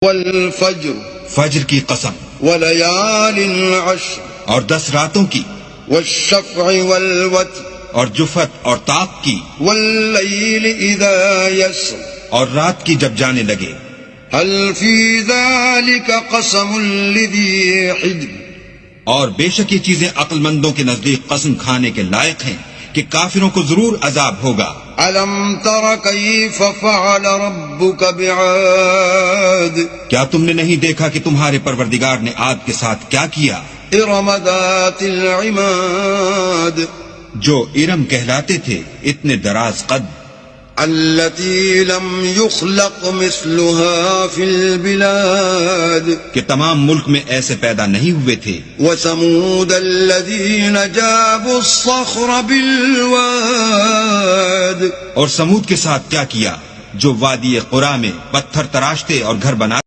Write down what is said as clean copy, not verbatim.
والفجر فجر کی قسم، وليال عشر اور 10 راتوں کی، والشفع والوتر اور جفت اور طاق کی، والليل إذا يسر اور رات کی جب جانے لگے۔ هل في ذلك قسم لذي حجر اور بے شک یہ چیزیں عقل مندوں کے نزدیک قسم کھانے کے لائق ہیں کہ کافروں کو ضرور عذاب ہوگا۔ ألم تر كيف فعل ربك بعاد کیا تم نے نہیں دیکھا کہ تمہارے پروردگار نے عاد کے ساتھ کیا کیا؟ إرم ذات العماد جو ارم کہلاتے تھے، اتنے دراز قد، التي لم يخلق مثلها في البلاد کہ تمام ملک میں ایسے پیدا نہیں ہوئے تھے۔ وثمود الذين جابوا الصخر بالواد اور سمود کے ساتھ کیا کیا جو وادی قرا میں پتھر تراشتے اور گھر بنا